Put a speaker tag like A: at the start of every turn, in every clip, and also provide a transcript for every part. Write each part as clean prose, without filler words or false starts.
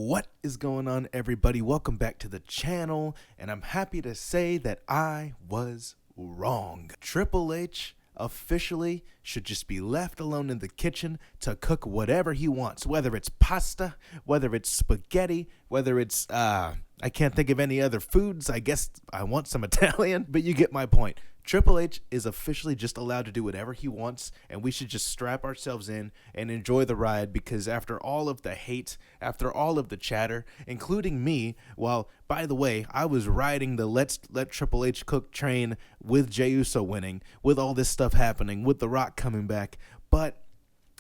A: What is going on, everybody? Welcome back to the channel, and I'm happy to say that I was wrong. Triple H officially should just be left alone in the kitchen to cook whatever he wants, whether it's pasta, whether it's spaghetti, whether it's, I can't think of any other foods. I guess I want some Italian, but you get my point. Triple H is officially just allowed to do whatever he wants, and we should just strap ourselves in and enjoy the ride, because after all of the hate, after all of the chatter, including me, well, by the way, I was riding the Let's Let Triple H cook train with Jey Uso winning, with all this stuff happening, with The Rock coming back, but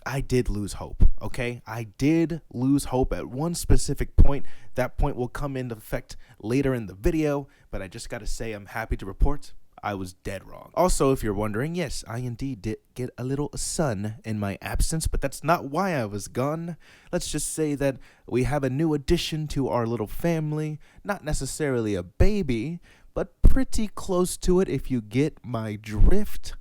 A: I did lose hope, okay? I did lose hope at one specific point. That point will come into effect later in the video, but I just gotta say I'm happy to report I was dead wrong. Also, if you're wondering, yes, I indeed did get a little son in my absence, but that's not why I was gone. Let's just say that we have a new addition to our little family. Not necessarily a baby, but pretty close to it, if you get my drift.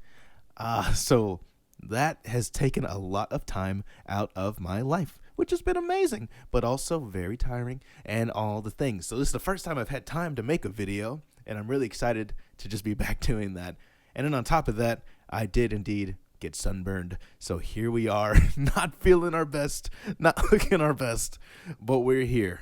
A: So that has taken a lot of time out of my life, which has been amazing, but also very tiring and all the things. So this is the first time I've had time to make a video, and I'm really excited to just be back doing that. And then on top of that, I did indeed get sunburned. So here we are, not feeling our best, not looking our best, but we're here.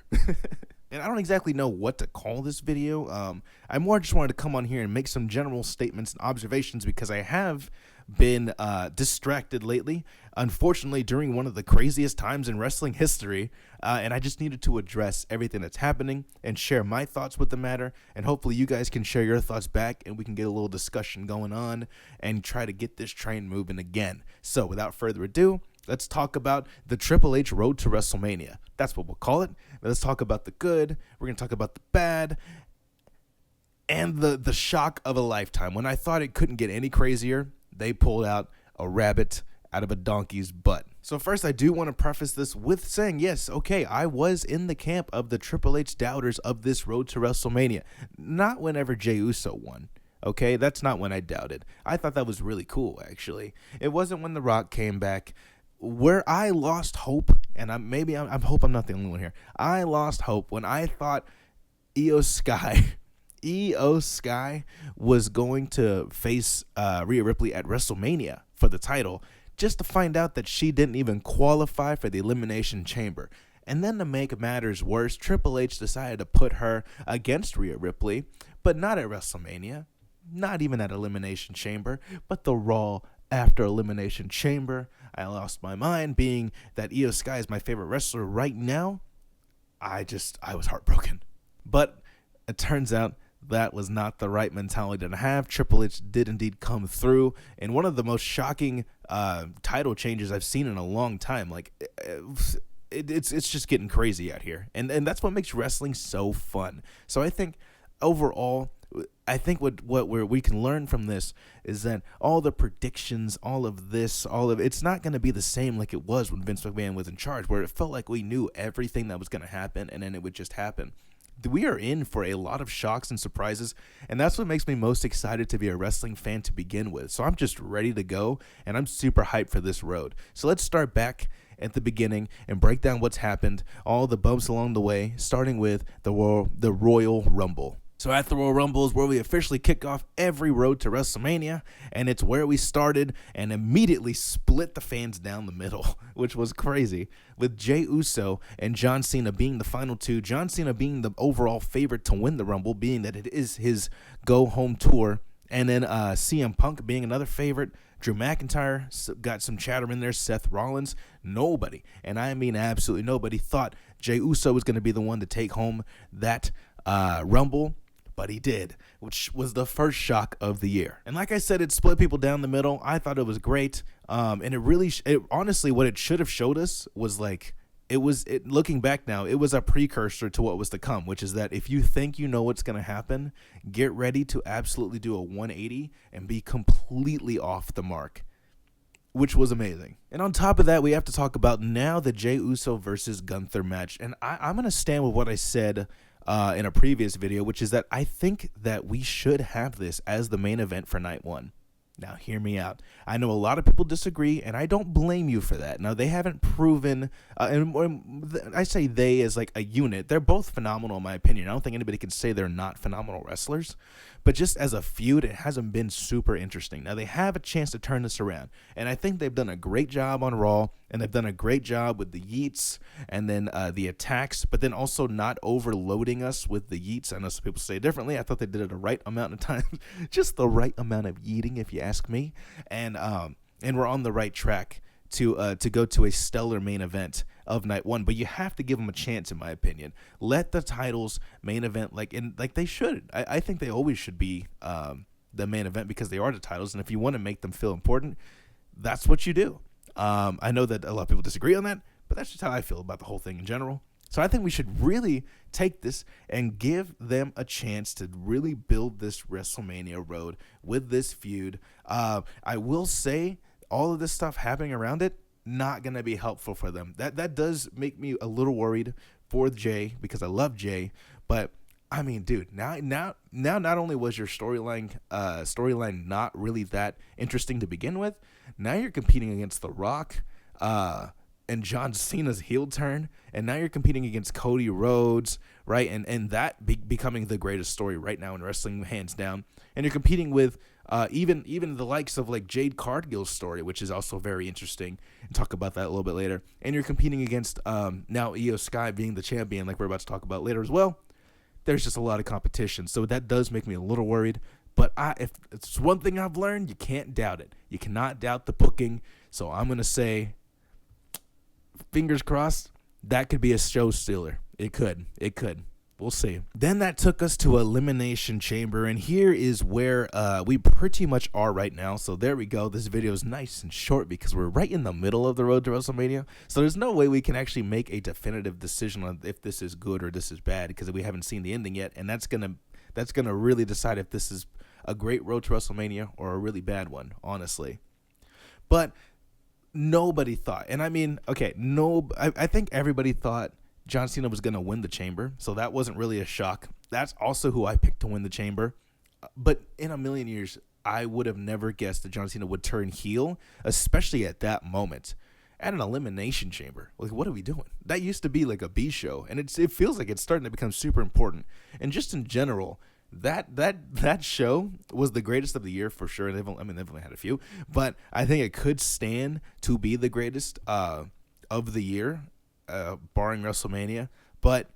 A: And I don't exactly know what to call this video. I more just wanted to come on here and make some general statements and observations, because I have been distracted lately, unfortunately, during one of the craziest times in wrestling history, and I just needed to address everything that's happening and share my thoughts with the matter, and hopefully you guys can share your thoughts back, and we can get a little discussion going on and try to get this train moving again. So without further ado, let's talk about the Triple H road to WrestleMania. That's what we'll call it. Let's talk about the good, we're going to talk about the bad, and the shock of a lifetime. When I thought it couldn't get any crazier, they pulled out a rabbit out of a donkey's butt. So first, I do want to preface this with saying, yes, okay, I was in the camp of the Triple H doubters of this road to WrestleMania. Not whenever Jey Uso won. Okay, that's not when I doubted. I thought that was really cool, actually. It wasn't when The Rock came back. Where I lost hope, and I hope I'm not the only one here. I lost hope when I thought Io Sky was going to face Rhea Ripley at WrestleMania for the title, just to find out that she didn't even qualify for the Elimination Chamber. And then to make matters worse, Triple H decided to put her against Rhea Ripley, but not at WrestleMania, not even at Elimination Chamber, but the Raw after Elimination Chamber. I lost my mind, being that Io Sky is my favorite wrestler right now. I was heartbroken. But it turns out that was not the right mentality to have. Triple H did indeed come through, and one of the most shocking title changes I've seen in a long time. Like, it's just getting crazy out here, and that's what makes wrestling so fun. So I think overall, what we can learn from this is that all the predictions, all of it's not going to be the same like it was when Vince McMahon was in charge, where it felt like we knew everything that was going to happen, and then it would just happen. We are in for a lot of shocks and surprises, and that's what makes me most excited to be a wrestling fan to begin with. So I'm just ready to go, and I'm super hyped for this road. So let's start back at the beginning and break down what's happened, all the bumps along the way, starting with the Royal Rumble. So at the Royal Rumble is where we officially kick off every road to WrestleMania, and it's where we started and immediately split the fans down the middle, which was crazy, with Jey Uso and John Cena being the final two, John Cena being the overall favorite to win the Rumble, being that it is his go-home tour, and then CM Punk being another favorite. Drew McIntyre got some chatter in there, Seth Rollins. Nobody, and I mean absolutely nobody, thought Jey Uso was going to be the one to take home that Rumble. But he did, which was the first shock of the year. And like I said, it split people down the middle. I thought it was great. And it really, honestly, what it should have showed us was like, looking back now, it was a precursor to what was to come, which is that if you think you know what's going to happen, get ready to absolutely do a 180 and be completely off the mark, which was amazing. And on top of that, we have to talk about now the Jey Uso versus Gunther match. And I'm going to stand with what I said in a previous video, which is that I think that we should have this as the main event for night one. Now, hear me out. I know a lot of people disagree, and I don't blame you for that. Now, they haven't proven, I say they as like a unit. They're both phenomenal, in my opinion. I don't think anybody can say they're not phenomenal wrestlers. But just as a feud, it hasn't been super interesting. Now, they have a chance to turn this around, and I think they've done a great job on Raw, and they've done a great job with the yeets and then the attacks, but then also not overloading us with the yeets. I know some people say it differently. I thought they did it the right amount of times, just the right amount of yeeting, if you ask me. And we're on the right track to go to a stellar main event of night one. But you have to give them a chance, in my opinion. Let the titles main event like they should. I think they always should be the main event because they are the titles. And if you want to make them feel important, that's what you do. I know that a lot of people disagree on that, but that's just how I feel about the whole thing in general. So I think we should really take this and give them a chance to really build this WrestleMania road with this feud. I will say all of this stuff happening around it, not going to be helpful for them. That does make me a little worried for Jay because I love Jay. But, I mean, dude, now not only was your storyline not really that interesting to begin with, now you're competing against The Rock and John Cena's heel turn, and now you're competing against Cody Rhodes, right? And that becoming the greatest story right now in wrestling, hands down. And you're competing with even the likes of like Jade Cargill's story, which is also very interesting, and talk about that a little bit later. And you're competing against now Io Sky being the champion, like we're about to talk about later as well. There's just a lot of competition, so that does make me a little worried. But if it's one thing I've learned, you can't doubt it. You cannot doubt the booking. So I'm gonna say, fingers crossed, that could be a show stealer. It could. We'll see. Then that took us to Elimination Chamber, and here is where we pretty much are right now. So there we go. This video is nice and short because we're right in the middle of the road to WrestleMania. So there's no way we can actually make a definitive decision on if this is good or this is bad because we haven't seen the ending yet, and that's gonna really decide if this is a great road to WrestleMania or a really bad one, honestly. But nobody thought, and I mean, okay, I think everybody thought John Cena was going to win the Chamber, so that wasn't really a shock. That's also who I picked to win the Chamber. But in a million years, I would have never guessed that John Cena would turn heel, especially at that moment. At an Elimination Chamber. Like, what are we doing? That used to be like a B show, and it feels like it's starting to become super important. And just in general, that show was the greatest of the year for sure. They've only had a few, but I think it could stand to be the greatest of the year. Barring WrestleMania, but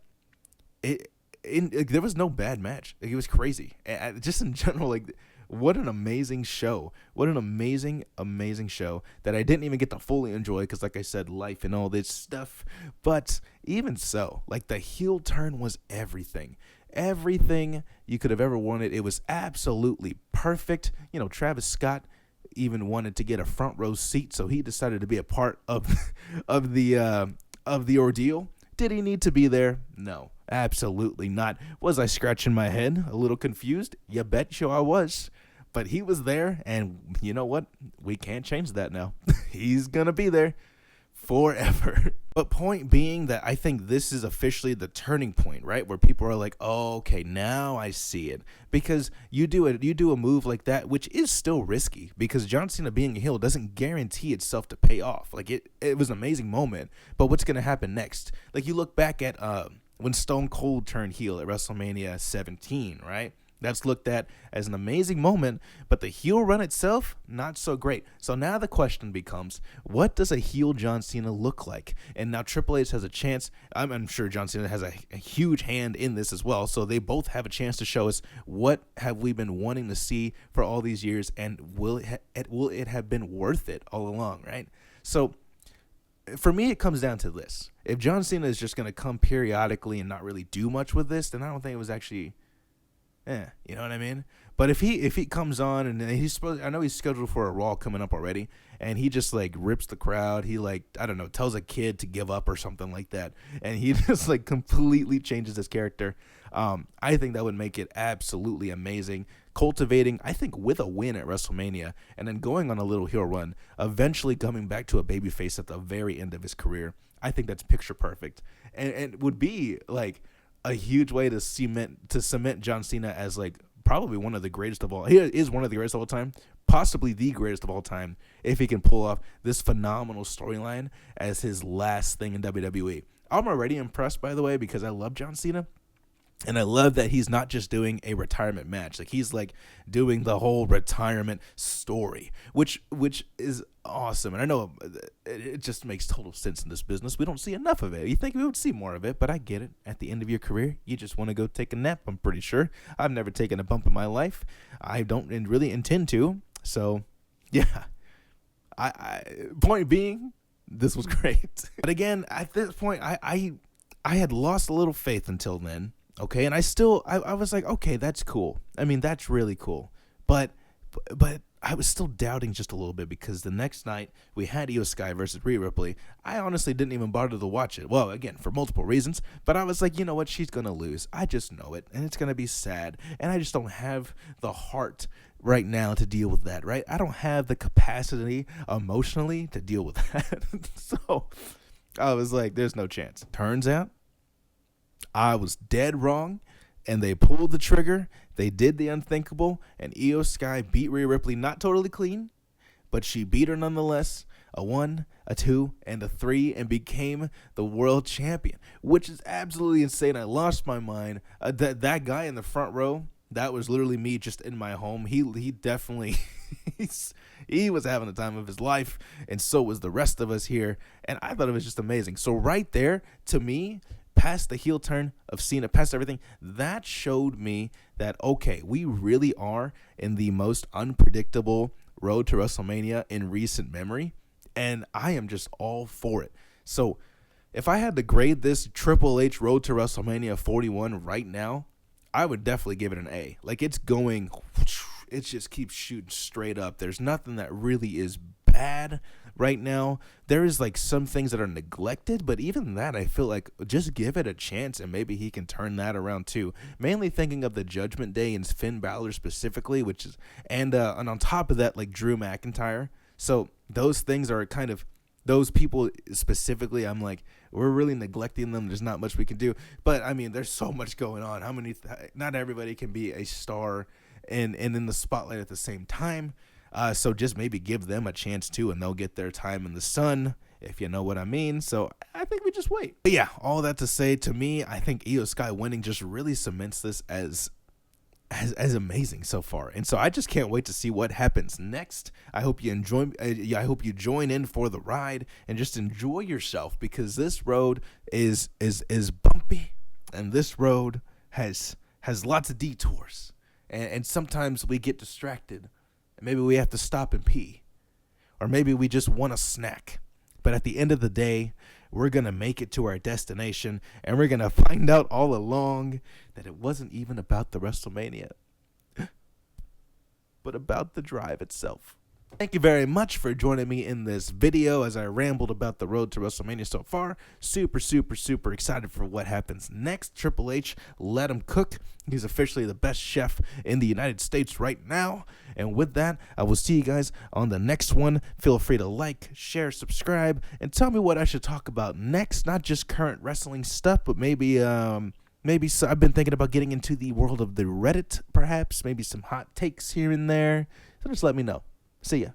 A: there was no bad match. Like, it was crazy. Just in general, like, what an amazing show. What an amazing show that I didn't even get to fully enjoy because, like I said, life and all this stuff. But even so, like, the heel turn was everything. Everything you could have ever wanted. It was absolutely perfect. You know, Travis Scott even wanted to get a front row seat, so he decided to be a part of the ordeal. Did he need to be there? No, absolutely not. Was I scratching my head, a little confused? You bet you I was. But he was there, and you know what? We can't change that now. He's going to be there forever. But point being that I think this is officially the turning point, right? Where people are like, oh, okay, now I see it. Because you do a move like that, which is still risky, because John Cena being a heel doesn't guarantee itself to pay off. Like, it was an amazing moment, but what's going to happen next? Like, you look back at when Stone Cold turned heel at WrestleMania 17, right? That's looked at as an amazing moment, but the heel run itself, not so great. So now the question becomes, what does a heel John Cena look like? And now Triple H has a chance. I'm sure John Cena has a huge hand in this as well. So they both have a chance to show us what have we been wanting to see for all these years, and will it have been worth it all along, right? So for me, it comes down to this. If John Cena is just going to come periodically and not really do much with this, then I don't think it was actually... you know what I mean? But if he comes on and I know he's scheduled for a Raw coming up already, and he just like rips the crowd, he like, I don't know, tells a kid to give up or something like that, and he just like completely changes his character. I think that would make it absolutely amazing. Cultivating, I think, with a win at WrestleMania, and then going on a little heel run, eventually coming back to a babyface at the very end of his career. I think that's picture perfect, and would be like a huge way to cement John Cena as like probably one of the greatest of all. He is one of the greatest of all time, possibly the greatest of all time if he can pull off this phenomenal storyline as his last thing in WWE. I'm already impressed, by the way, because I love John Cena. And I love that he's not just doing a retirement match. Like, he's like doing the whole retirement story, which is awesome. And I know it just makes total sense in this business. We don't see enough of it. You think we would see more of it, but I get it. At the end of your career, you just want to go take a nap, I'm pretty sure. I've never taken a bump in my life. I don't really intend to. So, yeah. I point being, this was great. But again, at this point, I had lost a little faith until then. Okay, and I was like, okay, that's cool. I mean, that's really cool. But I was still doubting just a little bit because the next night we had Io Sky versus Rhea Ripley. I honestly didn't even bother to watch it. Well, again, for multiple reasons. But I was like, you know what? She's going to lose. I just know it. And it's going to be sad. And I just don't have the heart right now to deal with that, right? I don't have the capacity emotionally to deal with that. So I was like, there's no chance. Turns out I was dead wrong, and they pulled the trigger. They did the unthinkable, and Io Sky beat Rhea Ripley, not totally clean, but she beat her nonetheless, a 1, a 2, and a 3, and became the world champion, which is absolutely insane. I lost my mind. That guy in the front row, that was literally me just in my home. He definitely, he was having the time of his life, and so was the rest of us here, and I thought it was just amazing. So right there, to me, past the heel turn of Cena, past everything, that showed me that, okay, we really are in the most unpredictable road to WrestleMania in recent memory, and I am just all for it. So if I had to grade this Triple H road to WrestleMania 41 right now, I would definitely give it an A. Like, it's going, it just keeps shooting straight up. There's nothing that really is bad right now. There is like some things that are neglected, but even that, I feel like just give it a chance and maybe he can turn that around too. Mainly thinking of the Judgment Day and Finn Balor specifically, which is, and on top of that, like Drew McIntyre. So those things are kind of, those people specifically, I'm like, we're really neglecting them. There's not much we can do. But I mean, there's so much going on. Not everybody can be a star and in the spotlight at the same time. So just maybe give them a chance too, and they'll get their time in the sun, if you know what I mean. So I think we just wait. But yeah, all that to say, to me, I think Io Sky winning just really cements this as amazing so far. And so I just can't wait to see what happens next. I hope you enjoy. I hope you join in for the ride and just enjoy yourself, because this road is bumpy, and this road has lots of detours, and sometimes we get distracted. Maybe we have to stop and pee, or maybe we just want a snack. But at the end of the day, we're going to make it to our destination, and we're going to find out all along that it wasn't even about the WrestleMania, but about the drive itself. Thank you very much for joining me in this video as I rambled about the road to WrestleMania so far. Super, super, super excited for what happens next. Triple H, let him cook. He's officially the best chef in the United States right now. And with that, I will see you guys on the next one. Feel free to like, share, subscribe, and tell me what I should talk about next. Not just current wrestling stuff, but maybe so I've been thinking about getting into the world of the Reddit, perhaps. Maybe some hot takes here and there. So just let me know. See ya.